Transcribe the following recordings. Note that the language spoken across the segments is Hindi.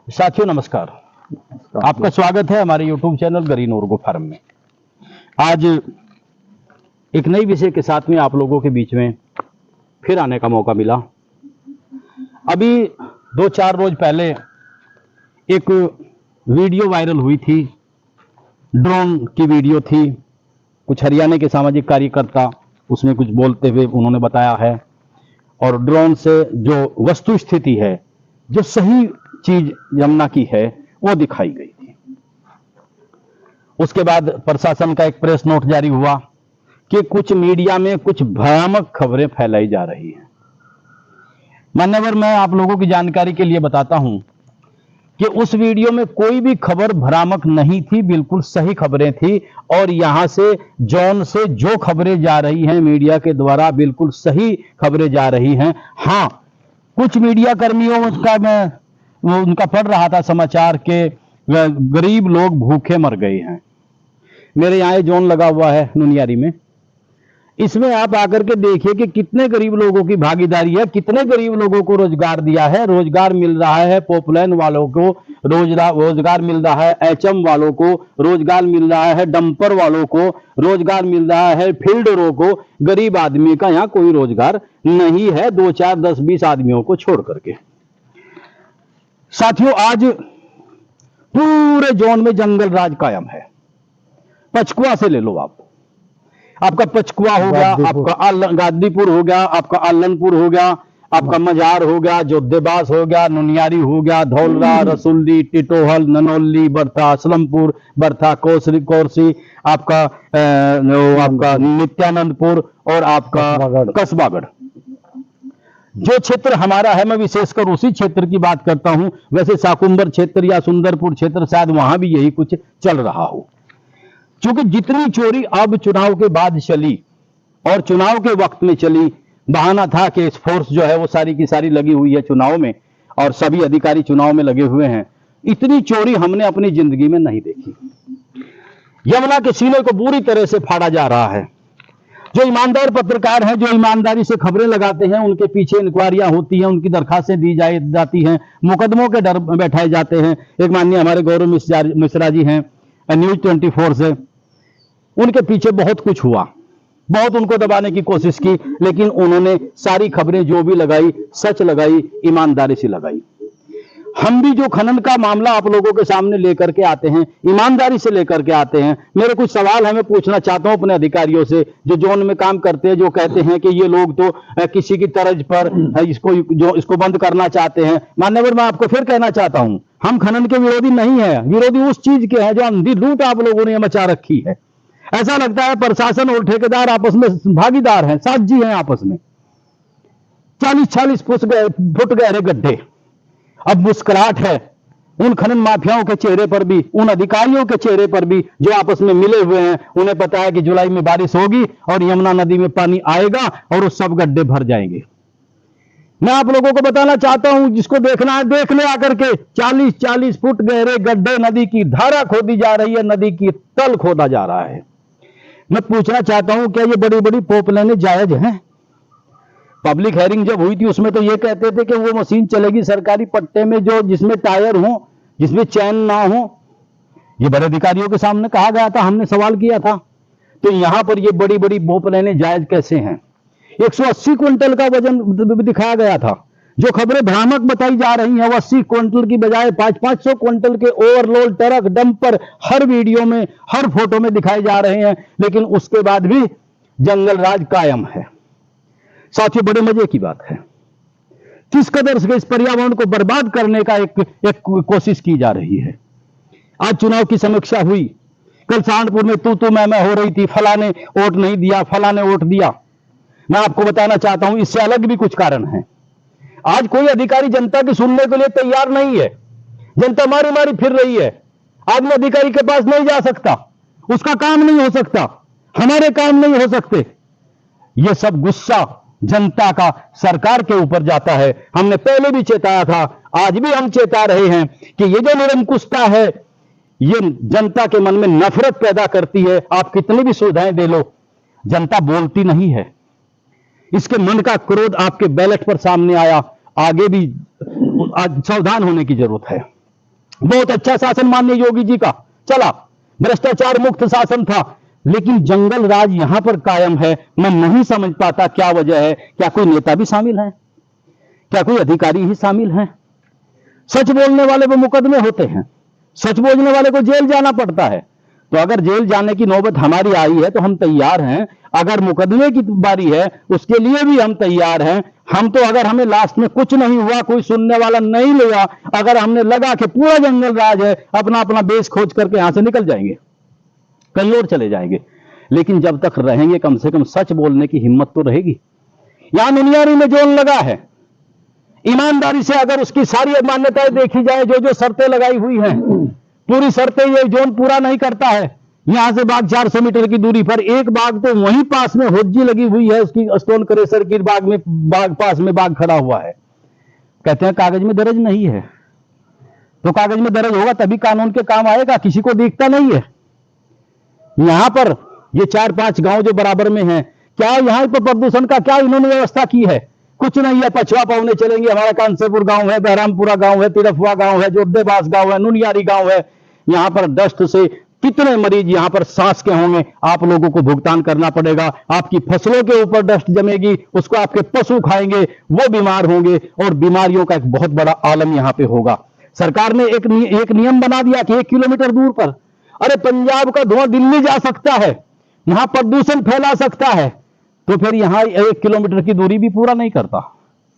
साथियों नमस्कार। आपका स्वागत है हमारे YouTube चैनल ग्रीन ओर्गो फार्म में। आज एक नई विषय के साथ में आप लोगों के बीच में फिर आने का मौका मिला। अभी 2-4 रोज पहले एक वीडियो वायरल हुई थी, ड्रोन की वीडियो थी। कुछ हरियाणा के सामाजिक कार्यकर्ता उसमें कुछ बोलते हुए उन्होंने बताया है, और ड्रोन से जो वस्तु स्थिति है, जो सही चीज यमुना की है, वो दिखाई गई थी। उसके बाद प्रशासन का एक प्रेस नोट जारी हुआ कि कुछ मीडिया में कुछ भ्रामक खबरें फैलाई जा रही हैं। मान्यवर, मैं आप लोगों की जानकारी के लिए बताता हूं कि उस वीडियो में कोई भी खबर भ्रामक नहीं थी, बिल्कुल सही खबरें थी। और यहां से जॉन से जो खबरें जा रही हैं मीडिया के द्वारा, बिल्कुल सही खबरें जा रही हैं। हां, कुछ मीडिया कर्मियों का मैं उनका पढ़ रहा था समाचार के गरीब लोग भूखे मर गए हैं। मेरे यहाँ जोन लगा हुआ है नुनियारी में, इसमें आप आकर के देखिए कि कितने गरीब लोगों की भागीदारी है, कितने गरीब लोगों को रोजगार दिया है। रोजगार मिल रहा है पॉपुलर वालों को, रोजगार मिल रहा है एचएम वालों को, रोजगार मिल रहा है डंपर वालों को, रोजगार मिल रहा है फील्डरों को। गरीब आदमी का यहाँ कोई रोजगार नहीं है, 2-4, 10-20 आदमियों को छोड़ करके। साथियों, आज पूरे जोन में जंगल राज कायम है। पचकुआ से ले लो आप, आपका पचकुआ हो गया, आपका गादीपुर हो गया, आपका आलनपुर हो गया, आपका मजार हो गया, जोधेबास हो गया, नुनियारी हो गया, धौलरा, रसुल्ली, टिटोहल, ननौली, बर्था, असलमपुर, बर्था, कोरसी, आपका नित्यानंदपुर और आपका कस्बागढ़। जो क्षेत्र हमारा है, मैं विशेषकर उसी क्षेत्र की बात करता हूं। वैसे साकुंबर क्षेत्र या सुंदरपुर क्षेत्र शायद वहां भी यही कुछ चल रहा हो, क्योंकि जितनी चोरी अब चुनाव के बाद चली और चुनाव के वक्त में चली, बहाना था कि फोर्स जो है वो सारी की सारी लगी हुई है चुनाव में और सभी अधिकारी चुनाव में लगे हुए हैं। इतनी चोरी हमने अपनी जिंदगी में नहीं देखी। यमुना के सीने को बुरी तरह से फाड़ा जा रहा है। जो ईमानदार पत्रकार हैं, जो ईमानदारी से खबरें लगाते हैं, उनके पीछे इंक्वायरियां होती हैं, उनकी दरखास्तें दी जाती हैं, मुकदमों के डर बैठाए जाते हैं। एक माननीय हमारे गौरव मिश्रा जी हैं न्यूज 24 से, उनके पीछे बहुत कुछ हुआ, बहुत उनको दबाने की कोशिश की, लेकिन उन्होंने सारी खबरें जो भी लगाई सच लगाई, ईमानदारी से लगाई। हम भी जो खनन का मामला आप लोगों के सामने लेकर के आते हैं, ईमानदारी से लेकर के आते हैं। मेरे कुछ सवाल है, मैं पूछना चाहता हूं अपने अधिकारियों से जो जोन में काम करते हैं, जो कहते हैं कि ये लोग तो किसी की तर्ज पर इसको बंद करना चाहते हैं। मान्यवर, मैं आपको फिर कहना चाहता हूं, हम खनन के विरोधी नहीं है, विरोधी उस चीज के हैं जो अंधी लूट आप लोगों ने मचा रखी है। ऐसा लगता है प्रशासन और ठेकेदार आपस में भागीदार हैं, साझी हैं आपस में। 40-40 फुट गहरे गड्ढे। अब मुस्कुराहट है उन खनन माफियाओं के चेहरे पर भी, उन अधिकारियों के चेहरे पर भी जो आपस में मिले हुए हैं। उन्हें पता है कि जुलाई में बारिश होगी और यमुना नदी में पानी आएगा और वो सब गड्ढे भर जाएंगे। मैं आप लोगों को बताना चाहता हूं, जिसको देखना है देख ले आकर के। 40-40 फुट गहरे गड्ढे, नदी की धारा खोदी जा रही है, नदी की तल खोदा जा रहा है। मैं पूछना चाहता हूं, क्या ये बड़ी बड़ी पोपलाइनें जायज हैं? पब्लिक हेयरिंग जब हुई थी उसमें तो ये कहते थे कि वो मशीन चलेगी सरकारी पट्टे में, जो जिसमें टायर हो, जिसमें चैन ना हो। ये बड़े अधिकारियों के सामने कहा गया था, हमने सवाल किया था। तो यहां पर ये बड़ी बड़ी पोपलाइनें जायज कैसे हैं? 180 क्विंटल का वजन दिखाया गया था। जो खबरें भ्रामक बताई जा रही हैं वो 80 क्विंटल की बजाय 500-500 क्विंटल के ओवरलोड ट्रक, डंपर हर वीडियो में, हर फोटो में दिखाए जा रहे हैं। लेकिन उसके बाद भी जंगल राज कायम है। साथियों, बड़े मजे की बात है, किस कदर से इस पर्यावरण को बर्बाद करने का एक कोशिश की जा रही है। आज चुनाव की समीक्षा हुई, कल सहारनपुर में तू मैं हो रही थी, फला ने वोट नहीं दिया, फला ने वोट दिया। मैं आपको बताना चाहता हूं, इससे अलग भी कुछ कारण है। आज कोई अधिकारी जनता की सुनने के लिए तैयार नहीं है। जनता मारी मारी फिर रही है। आदमी अधिकारी के पास नहीं जा सकता, उसका काम नहीं हो सकता, हमारे काम नहीं हो सकते। यह सब गुस्सा जनता का सरकार के ऊपर जाता है। हमने पहले भी चेताया था, आज भी हम चेता रहे हैं कि ये जो निरंकुशता है, ये जनता के मन में नफरत पैदा करती है। आप कितनी भी सुविधाएं दे लो, जनता बोलती नहीं है। इसके मन का क्रोध आपके बैलेट पर सामने आया। आगे भी सावधान होने की जरूरत है। बहुत अच्छा शासन माननीय योगी जी का चला, भ्रष्टाचार मुक्त शासन था, लेकिन जंगल राज यहां पर कायम है। मैं नहीं समझ पाता क्या वजह है। क्या कोई नेता भी शामिल है? क्या कोई अधिकारी ही शामिल है? सच बोलने वाले वो मुकदमे होते हैं, सच बोलने वाले को जेल जाना पड़ता है। तो अगर जेल जाने की नौबत हमारी आई है तो हम तैयार हैं। अगर मुकदमे की बारी है उसके लिए भी हम तैयार हैं। हम तो अगर हमें लास्ट में कुछ नहीं हुआ, कोई सुनने वाला नहीं लिया, अगर हमने लगा कि पूरा जंगल राज है, अपना अपना बेस खोज करके यहां से निकल जाएंगे, कहीं और चले जाएंगे। लेकिन जब तक रहेंगे कम से कम सच बोलने की हिम्मत तो रहेगी। यहां नुनियारी में जोन लगा है, ईमानदारी से अगर उसकी सारी मान्यताएं देखी जाए, जो जो शर्तें लगाई हुई हैं, पूरी शर्तें ये जोन पूरा नहीं करता है। यहां से बाग 400 मीटर की दूरी पर एक बाग तो वहीं पास में होज्जी लगी हुई है, उसकी स्टोन क्रेशर की बाग पास में बाग खड़ा हुआ है। कहते हैं कागज में दर्ज नहीं है, तो कागज में दर्ज होगा तभी कानून के काम आएगा, किसी को दिखता नहीं है। यहां पर ये 4-5 गांव जो बराबर में हैं, क्या यहां पर प्रदूषण का क्या इन्होंने व्यवस्था की है? कुछ नहीं है। पछवा पौने चलेंगे, हमारा कांसेपुर गांव है, बहरामपुरा गांव है, तिरफुआ गांव है, जोधेबास गांव है, नुनियारी गांव है। यहां पर डस्ट से कितने मरीज यहां पर सांस के होंगे, आप लोगों को भुगतान करना पड़ेगा। आपकी फसलों के ऊपर डस्ट जमेगी, उसको आपके पशु खाएंगे, वो बीमार होंगे, और बीमारियों का एक बहुत बड़ा आलम यहां पे होगा। सरकार ने एक नियम बना दिया कि 1 किलोमीटर दूर पर, अरे पंजाब का धुआं दिल्ली जा सकता है, वहां प्रदूषण फैला सकता है, तो फिर यहां 1 किलोमीटर की दूरी भी पूरा नहीं करता।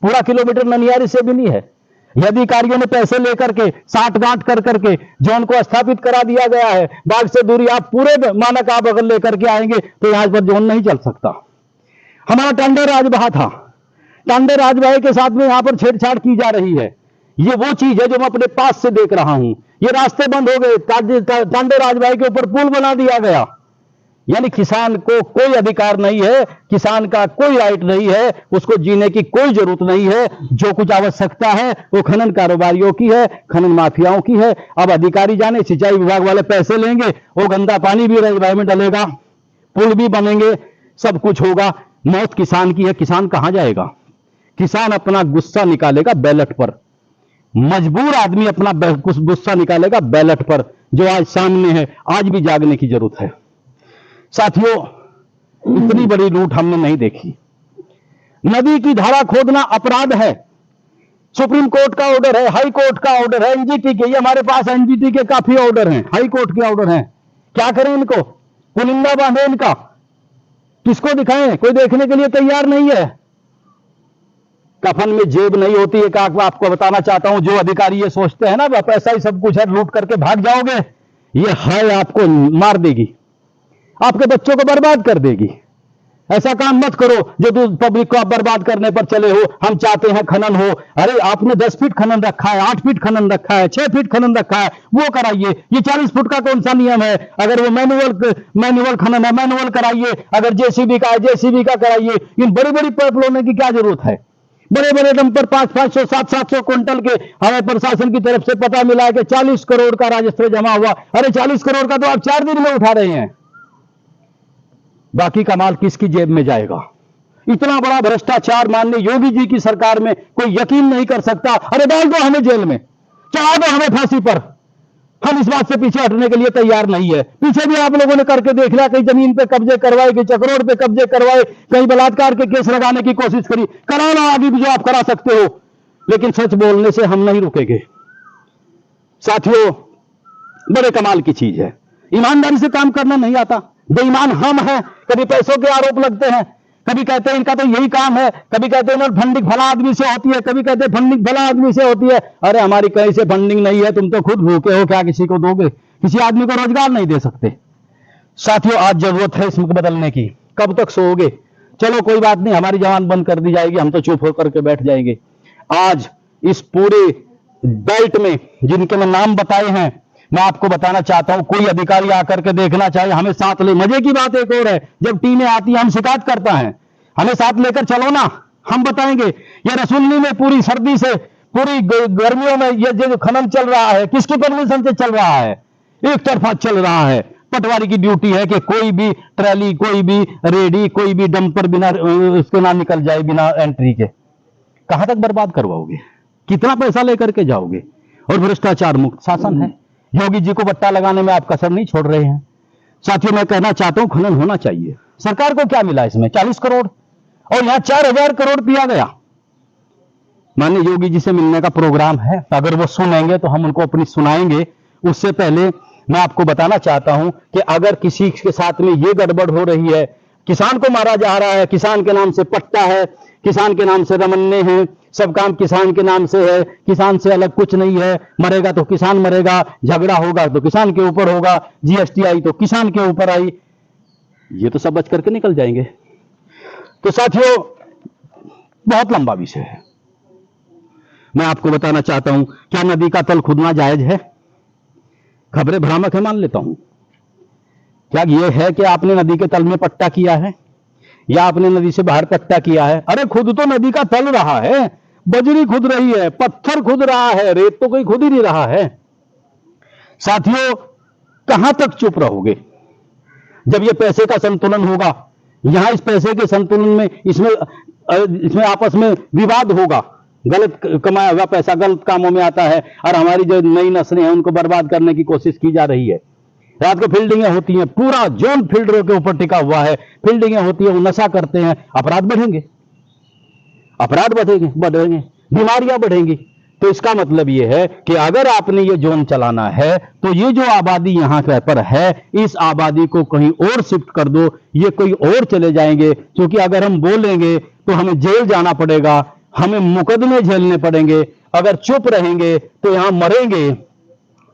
पूरा किलोमीटर ननियारी से भी नहीं है। यह अधिकारियों ने पैसे लेकर के साठ गांठ कर करके जोन को स्थापित करा दिया गया है। बाग से दूरी आप पूरे मानक आप अगर लेकर के आएंगे तो यहां पर जोन नहीं चल सकता। हमारा टांडे राज बहा था, टांडे राजबाई के साथ में यहां पर छेड़छाड़ की जा रही है। ये वो चीज है जो मैं अपने पास से देख रहा हूं। ये रास्ते बंद हो गए, टांडे राजबाई के ऊपर पुल बना दिया गया। यानी किसान को कोई अधिकार नहीं है, किसान का कोई राइट नहीं है, उसको जीने की कोई जरूरत नहीं है। जो कुछ आवश्यकता है वो खनन कारोबारियों की है, खनन माफियाओं की है। अब अधिकारी जाने, सिंचाई विभाग वाले पैसे लेंगे, वो गंदा पानी भी राजबाई में डलेगा, पुल भी बनेंगे, सब कुछ होगा। मौत किसान की है। किसान कहां जाएगा? किसान अपना गुस्सा निकालेगा बैलेट पर, मजबूर आदमी अपना गुस्सा निकालेगा बैलेट पर, जो आज सामने है। आज भी जागने की जरूरत है साथियों। इतनी बड़ी लूट हमने नहीं देखी। नदी की धारा खोदना अपराध है। सुप्रीम कोर्ट का ऑर्डर है, हाई कोर्ट का ऑर्डर है, एनजीटी के, ये हमारे पास एनजीटी के काफी ऑर्डर हैं, हाई कोर्ट के ऑर्डर हैं। क्या करें इनको? पुलिंदा बांधे इनका? किसको दिखाएं? कोई देखने के लिए तैयार नहीं है। कफन में जेब नहीं होती है। आपको बताना चाहता हूं, जो अधिकारी ये सोचते हैं ना पैसा ही सब कुछ है, लूट करके भाग जाओगे, ये है आपको मार देगी, आपके बच्चों को बर्बाद कर देगी। ऐसा काम मत करो जो पब्लिक को आप बर्बाद करने पर चले हो। हम चाहते हैं खनन हो। अरे आपने 10 फीट खनन रखा है, 8 फीट खनन रखा है, 6 फीट खनन रखा है, वो कराइए। ये 40 फुट का कौन सा नियम है? अगर वो मैनुअल खनन है, मैनुअल कराइए। अगर जेसीबी का है, जेसीबी का कराइए। इन बड़ी बड़ी पाइप लाने की क्या जरूरत है? बड़े बड़े डंपर 500-500, 700-700 क्विंटल के हमें प्रशासन की तरफ से पता मिला है कि 40 करोड़ का राजस्व जमा हुआ। अरे 40 करोड़ का तो आप 4 दिन में उठा रहे हैं। बाकी का माल किसकी जेब में जाएगा? इतना बड़ा भ्रष्टाचार माननीय योगी जी की सरकार में कोई यकीन नहीं कर सकता। अरे डाल दो हमें जेल में, चढ़ा दो हमें फांसी पर, हम इस बात से पीछे हटने के लिए तैयार नहीं है। पीछे भी आप लोगों ने करके देख लिया, कहीं जमीन पे कब्जे करवाए, कहीं चक्रोड़ पे कब्जे करवाए, कहीं बलात्कार के केस लगाने की कोशिश करी। कराना आगे भी जो आप करा सकते हो, लेकिन सच बोलने से हम नहीं रुकेंगे साथियों। बड़े कमाल की चीज है, ईमानदारी से काम करना नहीं आता। बेईमान हम हैं। कभी पैसों के आरोप लगते हैं, कभी कहते हैं इनका तो यही काम है, कभी कहते हैं फंडिंग भला आदमी से होती है, कभी कहते हैं फंडिंग भला आदमी से होती है। अरे हमारी कहीं से फंडिंग नहीं है, तुम तो खुद भूखे हो, क्या किसी को दोगे? किसी आदमी को रोजगार नहीं दे सकते साथियों। आज जरूरत है इसको बदलने की। कब तक सोओगे? चलो कोई बात नहीं, हमारी जवान बंद कर दी जाएगी, हम तो चुप होकर के बैठ जाएंगे। आज इस पूरे बेल्ट में जिनके मैं नाम बताए हैं, मैं आपको बताना चाहता हूं, कोई अधिकारी आकर के देखना चाहिए, हमें साथ ले। मजे की बात एक और है, जब टीमें आती हैं हम शिकायत करता है, हमें साथ लेकर चलो ना, हम बताएंगे। ये रसुल्ली में पूरी सर्दी से, पूरी गर्मियों में ये जो खनन चल रहा है, किसकी परमिशन से चल रहा है? एक तरफा चल रहा है। पटवारी की ड्यूटी है कि कोई भी ट्रैली, कोई भी रेडी, कोई भी डंपर बिना उसके ना निकल जाए, बिना एंट्री के। कहां तक बर्बाद करवाओगे? कितना पैसा लेकर के जाओगे? और भ्रष्टाचार मुक्त शासन है। योगी जी को बट्टा लगाने में आप कसर नहीं छोड़ रहे हैं। साथियों, मैं कहना चाहता हूं खनन होना चाहिए। सरकार को क्या मिला इसमें? 40 करोड़, और यहां 4000 करोड़ दिया गया। माननीय योगी जी से मिलने का प्रोग्राम है, अगर वो सुनेंगे तो हम उनको अपनी सुनाएंगे। उससे पहले मैं आपको बताना चाहता हूं कि अगर किसी के साथ में ये गड़बड़ हो रही है, किसान को मारा जा रहा है, किसान के नाम से पट्टा है, किसान के नाम से रमन्ने हैं, सब काम किसान के नाम से है, किसान से अलग कुछ नहीं है, मरेगा तो किसान मरेगा, झगड़ा होगा तो किसान के ऊपर होगा, जीएसटी आई तो किसान के ऊपर आई, ये तो सब बच करके निकल जाएंगे। तो साथियों, बहुत लंबा विषय है। मैं आपको बताना चाहता हूं, क्या नदी का तल खुदना जायज है? खबरें भ्रामक है, मान लेता हूं। क्या यह है कि आपने नदी के तल में पट्टा किया है या आपने नदी से बाहर पट्टा किया है? अरे खुद तो नदी का तल रहा है, बजरी खुद रही है, पत्थर खुद रहा है, रेत तो कोई खुद ही नहीं रहा है। साथियों, कहां तक चुप रहोगे? जब ये पैसे का संतुलन होगा, यहां इस पैसे के संतुलन में इसमें आपस में विवाद होगा, गलत कमाया हुआ पैसा गलत कामों में आता है और हमारी जो नई नस्लें हैं उनको बर्बाद करने की कोशिश की जा रही है। रात को फील्डिंगें होती हैं, पूरा जोन फील्डरों के ऊपर टिका हुआ है, फील्डिंगें होती है, वो नशा करते हैं, अपराध बढ़ेंगे, बढ़ेंगे, बीमारियां बढ़ेंगी। तो इसका मतलब यह है कि अगर आपने ये जोन चलाना है तो ये जो आबादी यहां पर है, इस आबादी को कहीं और शिफ्ट कर दो, ये कोई और चले जाएंगे। क्योंकि अगर हम बोलेंगे तो हमें जेल जाना पड़ेगा, हमें मुकदमे झेलने पड़ेंगे, अगर चुप रहेंगे तो यहां मरेंगे।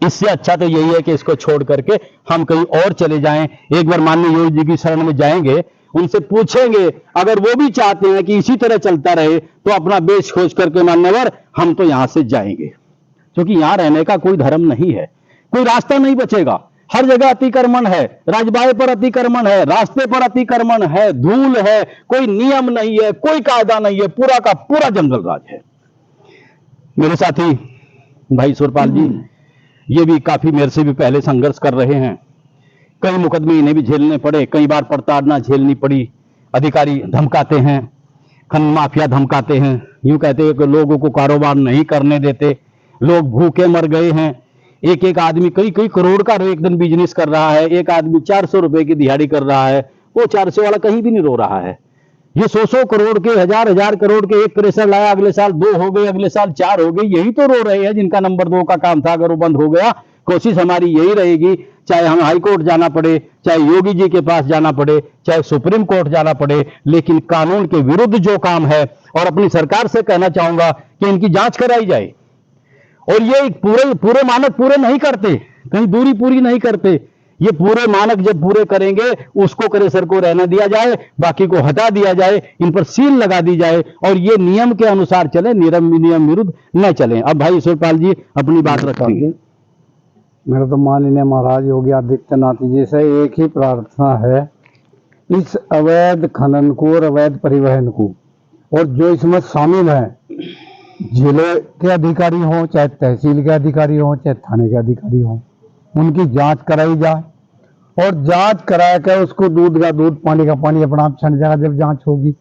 इससे अच्छा तो यही है कि इसको छोड़ करके हम कहीं और चले जाएं। एक बार माननीय योगी जी की शरण में जाएंगे, उनसे पूछेंगे, अगर वो भी चाहते हैं कि इसी तरह चलता रहे तो अपना बेच खोज करके मान्यवर हम तो यहां से जाएंगे। क्योंकि यहां रहने का कोई धर्म नहीं है, कोई रास्ता नहीं बचेगा। हर जगह अतिक्रमण है, राजबाहे पर अतिक्रमण है, रास्ते पर अतिक्रमण है, धूल है, कोई नियम नहीं है, कोई कायदा नहीं है, पूरा का पूरा जंगल राज है। मेरे साथी भाई सुरपाल जी, ये भी काफी मेरे से भी पहले संघर्ष कर रहे हैं, कई मुकदमे इन्हें भी झेलने पड़े, कई बार प्रताड़ना झेलनी पड़ी। अधिकारी धमकाते हैं, खनन माफिया धमकाते हैं, यूं कहते हैं कि लोगों को कारोबार नहीं करने देते, लोग भूखे मर गए हैं। एक एक आदमी कई कई करोड़ का एक दिन बिजनेस कर रहा है, एक आदमी 400 रुपए की दिहाड़ी कर रहा है, वो 400 वाला कहीं भी नहीं रो रहा है। ये 100 करोड़ के, हजार करोड़ के एक प्रेशर लाया, अगले साल 2 हो गए, अगले साल 4 हो गए, यही तो रो रहे हैं जिनका नंबर 2 का काम था। अगर वो बंद हो गया, कोशिश हमारी यही रहेगी, चाहे हम हाई कोर्ट जाना पड़े, चाहे योगी जी के पास जाना पड़े, चाहे सुप्रीम कोर्ट जाना पड़े, लेकिन कानून के विरुद्ध जो काम है, और अपनी सरकार से कहना चाहूंगा कि इनकी जांच कराई जाए। और ये पूरे मानक पूरे नहीं करते, कहीं दूरी पूरी नहीं करते, ये पूरे मानक जब पूरे करेंगे उसको क्रेशर को रहने दिया जाए, बाकी को हटा दिया जाए, इन पर सील लगा दी जाए और ये नियम के अनुसार चले, नियम विरुद्ध न चले। अब भाई ईश्वरपाल जी अपनी बात रखेंगे। मेरा तो माननीय महाराज योगी आदित्यनाथ जी से एक ही प्रार्थना है, इस अवैध खनन को और अवैध परिवहन को, और जो इसमें शामिल हैं, जिले के अधिकारी हों, चाहे तहसील के अधिकारी हों, चाहे थाने के अधिकारी हों, उनकी जांच कराई जाए और जांच करा कर उसको दूध का दूध पानी का पानी अपना आप छंट जाएगा जब जांच होगी।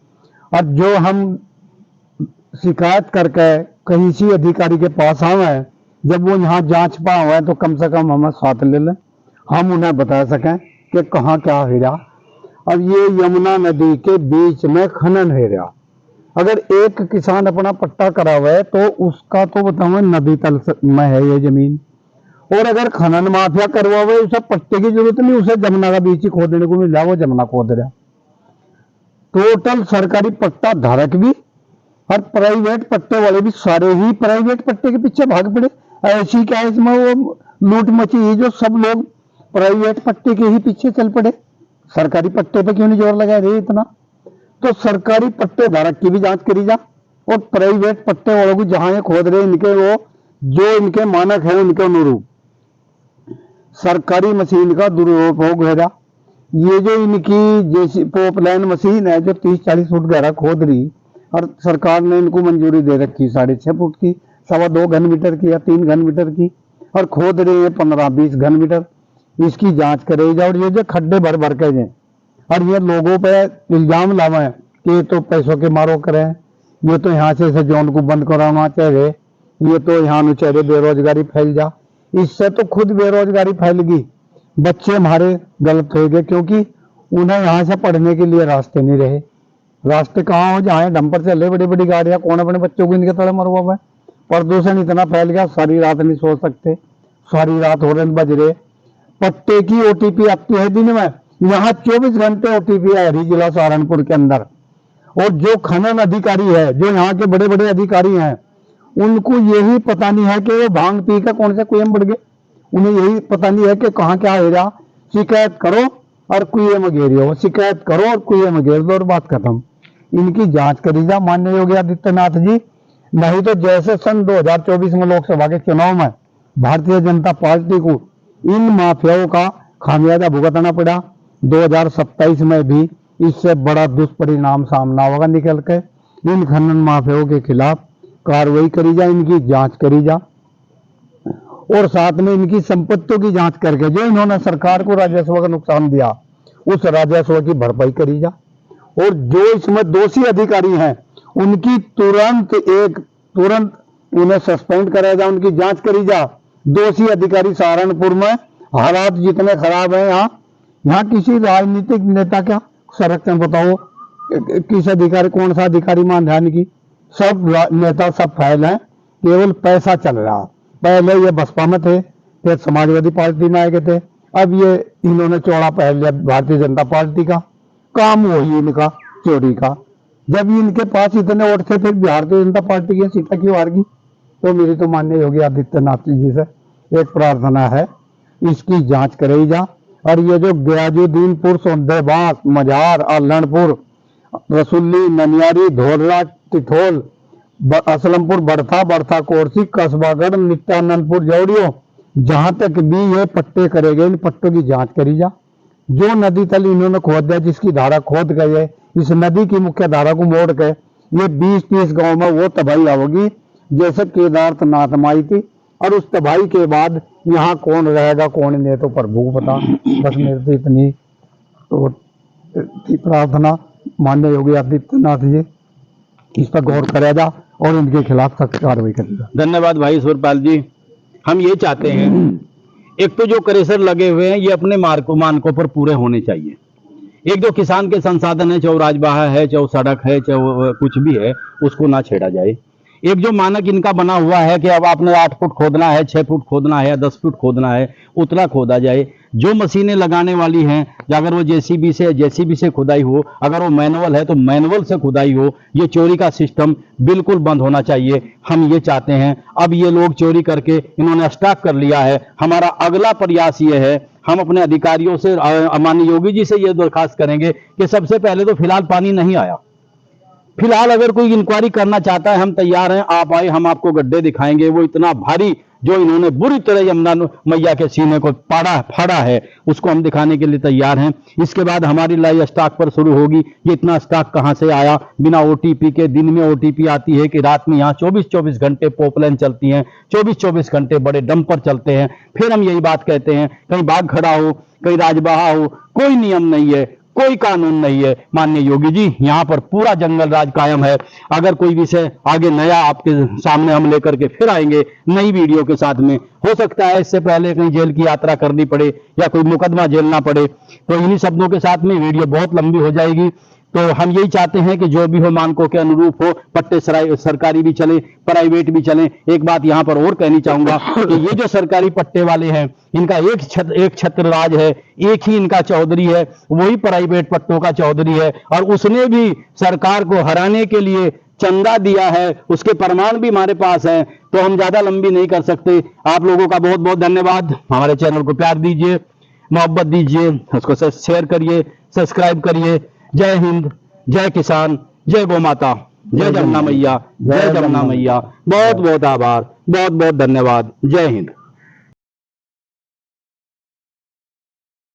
और जो हम शिकायत करके कहीं सी अधिकारी के पास आए, जब वो यहाँ जांच पाए तो कम से कम हमें साथ ले लें, हम उन्हें बता सकें कि कहाँ क्या हो रहा। अब ये यमुना नदी के बीच में खनन है रहा, अगर एक किसान अपना पट्टा करा हुआ है तो उसका तो बताओ नदी तल में है ये जमीन, और अगर खनन माफिया करवा हुआ है उसे पट्टे की जरूरत नहीं, उसे जमुना का बीच ही खोदने को मिल रहा, वो जमुना खोद रहा। टोटल सरकारी पट्टा धारक भी और प्राइवेट पट्टे वाले भी सारे ही प्राइवेट पट्टे के पीछे भाग पड़े। ऐसी क्या इसमें वो लूट मची जो सब लोग प्राइवेट पट्टे के ही पीछे चल पड़े, सरकारी पट्टे पे क्यों नहीं जोर लगा रहे इतना। तो सरकारी पट्टे धारक की भी जांच करी जा और प्राइवेट पट्टे वालों को जहां ये खोद रहे इनके वो जो इनके मानक है उनके अनुरूप सरकारी मशीन का दुरुपयोग है। ये जो इनकी जैसी पॉपलाइन मशीन है जो 30-40 फुट गहरा खोद रही, और सरकार ने इनको मंजूरी दे रखी 6.5 फुट की, 2.25 घन मीटर की या 3 घन मीटर की, और खोद रहे हैं 15-20 घन मीटर। इसकी जांच करे जाए। और ये जो खड्डे भर भर के हैं और ये लोगों पे इल्जाम लावे कि ये तो पैसों के मारो करें, ये तो यहाँ से जोन को बंद कराना चाहिए, ये तो यहाँ अनुचरे बेरोजगारी फैल जा, इससे तो खुद बेरोजगारी फैलेगी, बच्चे हमारे गलत हो गए, क्योंकि उन्हें यहाँ से पढ़ने के लिए रास्ते नहीं रहे। रास्ते कहाँ हो जहाँ डंपर चले, बड़ी बड़ी गाड़ियां, कौन अपने बच्चों को इनके तले मरवा हुआ है। प्रदूषण इतना फैल गया, सारी रात नहीं सो सकते, सारी रात हॉर्न बज रहे। पट्टे की ओटीपी आती है दिन में, यहाँ 24 घंटे ओटीपी आ रही जिला सहारनपुर के अंदर। और जो खनन अधिकारी है, जो यहाँ के बड़े बड़े अधिकारी हैं, उनको यही पता नहीं है कि वो भांग पी कर कौन से कुएं बढ़ गए। उन्हें यही पता नहीं है कि कहाँ क्या हो रहा। शिकायत करो और कुएं में घेरी हो, शिकायत करो और कुएं में घेर दो और बात खत्म। इनकी जांच करी जा माननीय योगी आदित्यनाथ जी, नहीं तो जैसे सन 2024 में लोकसभा के चुनाव में भारतीय जनता पार्टी को इन माफियाओं का खामियाजा भुगतना पड़ा, 2027 में भी इससे बड़ा दुष्परिणाम सामना होगा निकल के। इन खनन माफियाओं के खिलाफ कार्रवाई करी जा, इनकी जांच करी जा और साथ में इनकी संपत्तियों की जांच करके जो इन्होंने सरकार को राजस्व का नुकसान दिया, उस राजस्व की भरपाई करी जा। और जो इसमें दोषी अधिकारी हैं उनकी तुरंत उन्हें सस्पेंड कराया जा, उनकी जांच करी जा। दोषी अधिकारी सहारनपुर में हालात जितने खराब हैं, यहाँ किसी राजनीतिक नेता का संरक्षण बताओ, किस अधिकारी, कौन सा अधिकारी मान ध्यान की, सब नेता सब फैल हैं, केवल पैसा चल रहा। पहले ये बसपा में थे, फिर समाजवादी पार्टी में आ गए थे, अब ये इन्होंने चौड़ा पहन लिया भारतीय जनता पार्टी का। काम वही इनका चोरी का। जब इनके पास इतने वोट थे, फिर भारतीय जनता पार्टी की सीटें क्यों हार गई। तो मेरी तो माननीय योगी आदित्यनाथ जी से एक प्रार्थना है, इसकी जांच कराई जा। और ये जो गयाजुद्दीनपुर, सौंदेबास, मझार, आलनपुर, रसुल्ली, ननियारी, धोलरा, तिथोल, असलमपुर, बड़था कोरसी, कसबागढ़, नित्यानंदपुर, जौड़ियों, जहां तक भी ये पट्टे करे गए, इन पट्टों की जांच करी जा। जो नदी तल इन्होंने खोद दिया, जिसकी धारा खोद गए, इस नदी की मुख्य धारा को मोड़ के ये 20-30 गांव में वो तबाही होगी जैसे केदारनाथ में आई थी। और उस तबाही के बाद यहाँ कौन रहेगा कौन नहीं, तो प्रभु को पता। बस मेरे से इतनी तो प्रार्थना, माननीय योगी आदित्यनाथ जी इस पर गौर करेगा और इनके खिलाफ सख्त कार्रवाई करेगा। धन्यवाद भाई ईश्वरपाल जी। हम ये चाहते हैं, एक तो जो क्रेशर लगे हुए हैं ये अपने मानकों पर पूरे होने चाहिए। एक जो किसान के संसाधन है, चाहे राजबाहा है, चाहे सड़क है, चाहे कुछ भी है, उसको ना छेड़ा जाए। एक जो मानक इनका बना हुआ है कि अब आपने 8 फुट खोदना है, 6 फुट खोदना है या 10 फुट खोदना है, उतना खोदा जाए। जो मशीनें लगाने वाली हैं, अगर वो जेसीबी से खुदाई हो, अगर वो मैनुअल है तो मैनुअल से खुदाई हो। ये चोरी का सिस्टम बिल्कुल बंद होना चाहिए। हम ये चाहते हैं, अब ये लोग चोरी करके इन्होंने स्टॉक कर लिया है। हमारा अगला प्रयास ये है, हम अपने अधिकारियों से, माननीय योगी जी से ये दरखास्त करेंगे कि सबसे पहले तो फिलहाल पानी नहीं आया। फिलहाल अगर कोई इंक्वायरी करना चाहता है, हम तैयार हैं, आप आए, हम आपको गड्ढे दिखाएंगे। वो इतना भारी जो इन्होंने बुरी तरह यमुना मैया के सीने को फाड़ा है, उसको हम दिखाने के लिए तैयार हैं। इसके बाद हमारी लड़ाई स्टॉक पर शुरू होगी। ये इतना स्टॉक कहां से आया बिना ओटीपी के। दिन में ओटीपी आती है कि रात में यहाँ 24-24 घंटे पोपलाइन चलती हैं, 24-24 घंटे बड़े डंपर चलते हैं। फिर हम यही बात कहते हैं, कहीं बाघ खड़ा हो, कहीं राजबाहा हो, कोई नियम नहीं है, कोई कानून नहीं है। माननीय योगी जी, यहाँ पर पूरा जंगल राज कायम है। अगर कोई विषय आगे नया आपके सामने हम लेकर के फिर आएंगे नई वीडियो के साथ में। हो सकता है इससे पहले कहीं जेल की यात्रा करनी पड़े या कोई मुकदमा झेलना पड़े, तो इन्हीं शब्दों के साथ में वीडियो बहुत लंबी हो जाएगी। तो हम यही चाहते हैं कि जो भी हो मानकों के अनुरूप हो, पट्टे सरकारी भी चले, प्राइवेट भी चले। एक बात यहाँ पर और कहनी चाहूंगा कि ये जो सरकारी पट्टे वाले हैं, इनका एक छत्र राज है, एक ही इनका चौधरी है, वही प्राइवेट पट्टों का चौधरी है। और उसने भी सरकार को हराने के लिए चंदा दिया है, उसके प्रमाण भी हमारे पास हैं। तो हम ज्यादा लंबी नहीं कर सकते। आप लोगों का बहुत बहुत धन्यवाद। हमारे चैनल को प्यार दीजिए, मोहब्बत दीजिए, उसको शेयर करिए, सब्सक्राइब करिए। जय हिंद, जय किसान, जय गौ माता, जय जमुना मैया, जय जमुना मैया। बहुत बहुत आभार, बहुत बहुत धन्यवाद। जय हिंद।